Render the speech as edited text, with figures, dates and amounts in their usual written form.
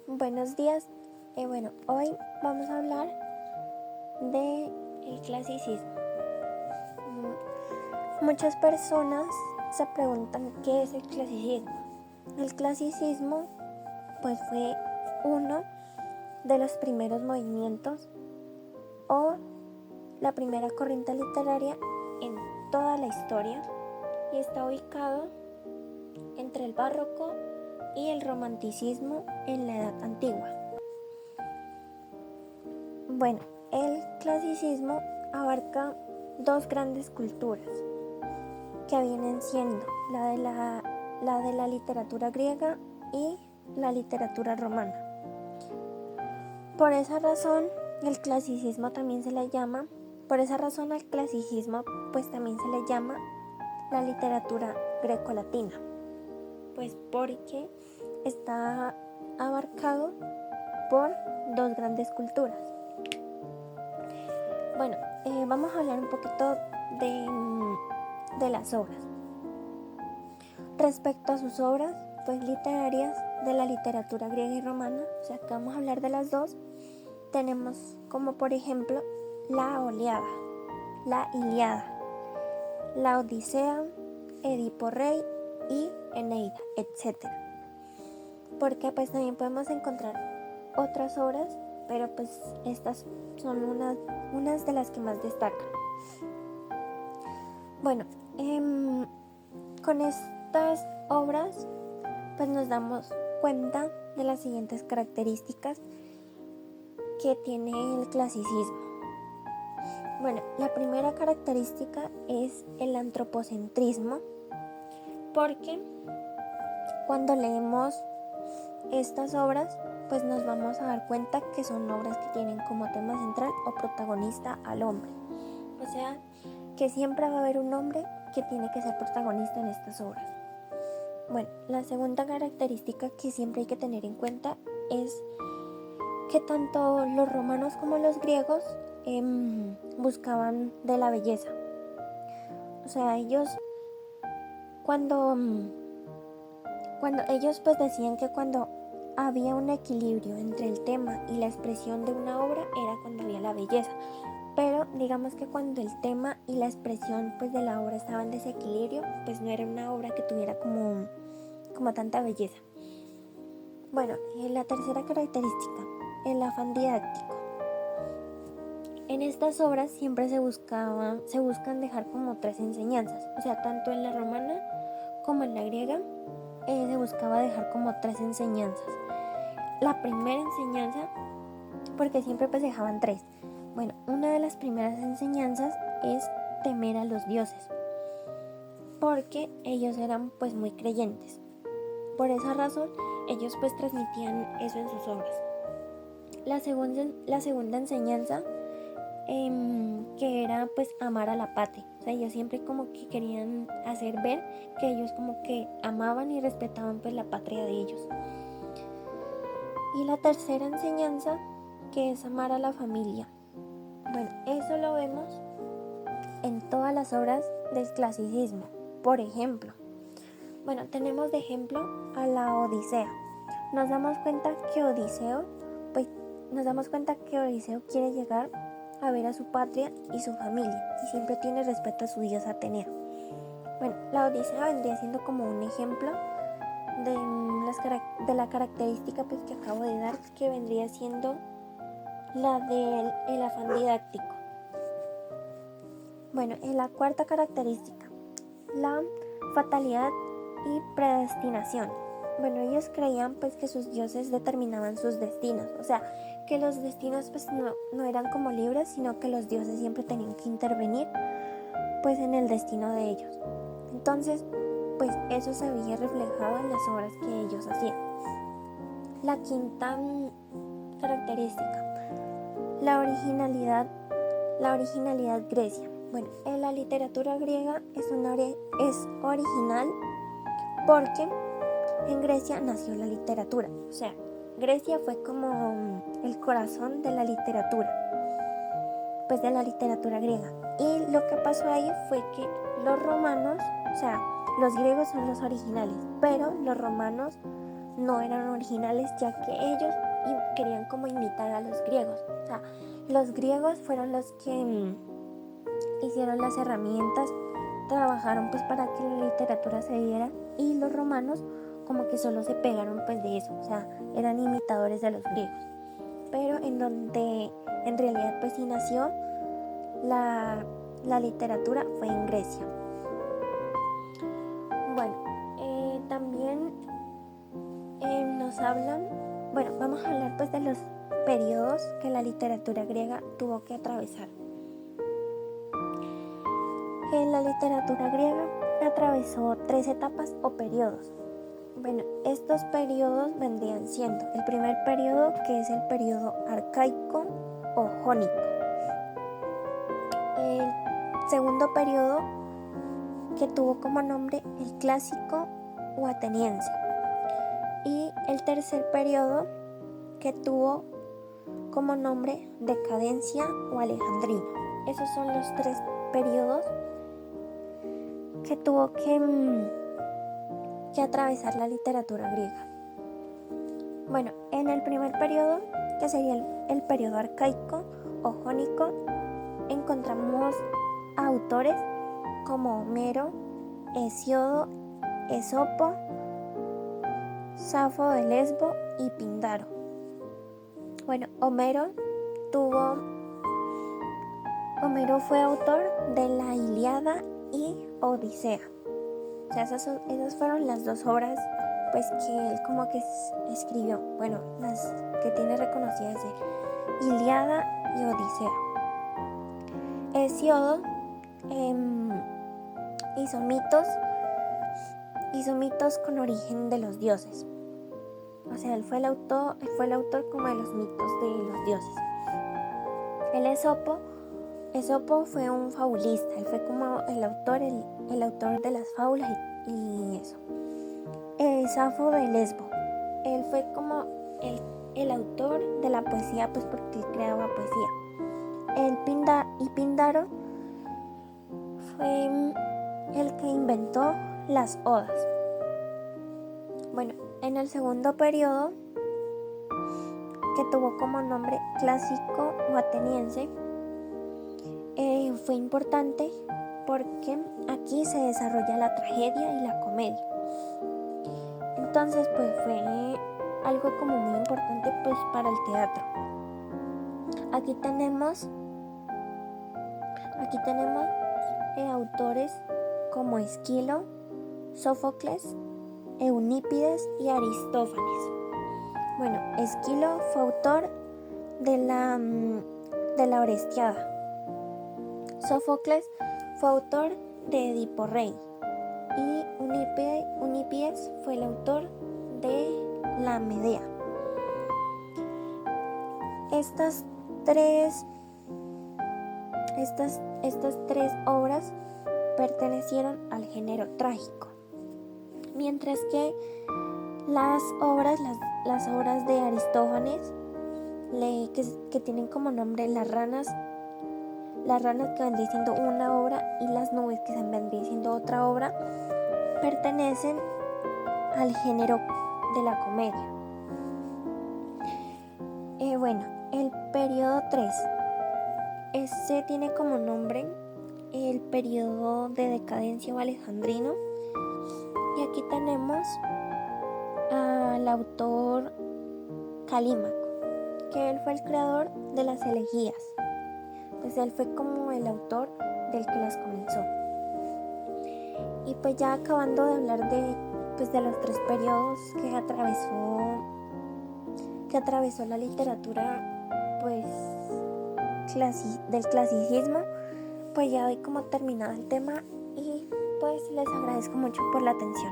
Buenos días. Hoy vamos a hablar de el clasicismo. Muchas personas se preguntan qué es el clasicismo. El clasicismo pues fue uno de los primeros movimientos o la primera corriente literaria en toda la historia y está ubicado entre el barroco y el romanticismo en la Edad Antigua. El clasicismo abarca dos grandes culturas que vienen siendo la de la literatura griega y la literatura romana. Por esa razón al clasicismo también se le llama la literatura grecolatina, pues porque está abarcado por dos grandes culturas. Vamos a hablar un poquito de las obras. Respecto a sus obras literarias de la literatura griega y romana, o sea que vamos a hablar de las dos, tenemos como por ejemplo la Ilíada, la Odisea, Edipo Rey y Eneida, etc. Porque también podemos encontrar otras obras, pero estas son unas de las que más destacan. Con estas obras nos damos cuenta de las siguientes características que tiene el clasicismo. La primera característica es el antropocentrismo, porque cuando leemos estas obras nos vamos a dar cuenta que son obras que tienen como tema central o protagonista al hombre, o sea que siempre va a haber un hombre que tiene que ser protagonista en estas obras. La segunda característica que siempre hay que tener en cuenta es que tanto los romanos como los griegos buscaban de la belleza. O sea, ellos cuando ellos decían que cuando había un equilibrio entre el tema y la expresión de una obra era cuando había la belleza, pero digamos que cuando el tema y la expresión de la obra estaban en desequilibrio, no era una obra que tuviera como tanta belleza. La tercera característica, el afán didáctico. En estas obras siempre se buscan dejar como tres enseñanzas, o sea, tanto en la romana como en la griega se buscaba dejar como tres enseñanzas. La primera enseñanza, porque siempre dejaban tres. Una de las primeras enseñanzas es temer a los dioses, porque ellos eran muy creyentes. Por esa razón, ellos transmitían eso en sus obras. La segunda enseñanza, que era amar a la patria. O sea, ellos siempre como que querían hacer ver que ellos como que amaban y respetaban la patria de ellos. Y la tercera enseñanza, que es amar a la familia. Eso lo vemos en todas las obras del clasicismo. Por ejemplo, tenemos de ejemplo a la Odisea. Nos damos cuenta que Odiseo quiere llegar a ver a su patria y su familia y siempre tiene respeto a su dios Ateneo. La Odisea vendría siendo como un ejemplo de la característica que acabo de dar, que vendría siendo la del afán didáctico. En la cuarta característica, la fatalidad y predestinación. Ellos creían que sus dioses determinaban sus destinos, o sea, que los destinos no eran como libres, sino que los dioses siempre tenían que intervenir en el destino de ellos. Entonces, eso se veía reflejado en las obras que ellos hacían. La quinta característica, la originalidad Grecia. Bueno, en la literatura griega es original porque en Grecia nació la literatura. O sea, Grecia fue como el corazón de la literatura, pues de la literatura griega. Y lo que pasó ahí fue que los romanos, o sea, los griegos son los originales, pero los romanos no eran originales, ya que ellos querían como imitar a los griegos. O sea, los griegos fueron los que hicieron las herramientas, trabajaron pues para que la literatura se diera, y los romanos como que solo se pegaron pues de eso, o sea, eran imitadores de los griegos. Pero en donde en realidad pues sí nació la literatura fue en Grecia. Bueno, también nos hablan, bueno, vamos a hablar pues de los periodos que la literatura griega tuvo que atravesar. La literatura griega atravesó 3 etapas o periodos. Bueno, estos periodos vendrían siendo el primer periodo, que es el periodo arcaico o jónico. El segundo periodo, que tuvo como nombre el clásico o ateniense. Y el tercer periodo, que tuvo como nombre decadencia o alejandrino. Esos son los 3 periodos que tuvo que atravesar la literatura griega. Bueno, en el primer periodo, que sería el periodo arcaico o jónico, encontramos autores como Homero, Hesíodo, Esopo, Safo de Lesbo y Píndaro. Bueno, Homero fue autor de la Ilíada y Odisea. O sea, esas fueron las 2 obras pues que él como que escribió. Bueno, las que tiene reconocidas de Ilíada y Odisea. Hesíodo hizo mitos con origen de los dioses. O sea, él fue el autor como de los mitos de los dioses. El Esopo fue un fabulista, él fue como el autor de las fábulas y eso. Safo de Lesbo, él fue como el autor de la poesía, pues porque él creaba poesía. Píndaro fue el que inventó las odas. Bueno, en el segundo periodo, que tuvo como nombre clásico o ateniense, fue importante porque aquí se desarrolla la tragedia y la comedia. Entonces pues fue algo como muy importante pues para el teatro. Aquí tenemos autores como Esquilo, Sófocles, Eunípides y Aristófanes. Bueno, Esquilo fue autor de la Orestiada. Sófocles fue autor de Edipo Rey y Eunípides fue el autor de la Medea. Estas tres obras pertenecieron al género trágico, mientras que las obras de Aristófanes, que tienen como nombre las ranas que vendría siendo una obra y las nubes que vendría siendo otra obra, pertenecen al género de la comedia. Bueno, el periodo 3, ese tiene como nombre el periodo de decadencia o alejandrino, y aquí tenemos al autor Calímaco, que él fue el creador de las elegías. Pues él fue como el autor del que las comenzó. Y pues ya acabando de hablar de los 3 periodos que atravesó la literatura pues del clasicismo, pues ya doy como terminado el tema y pues les agradezco mucho por la atención.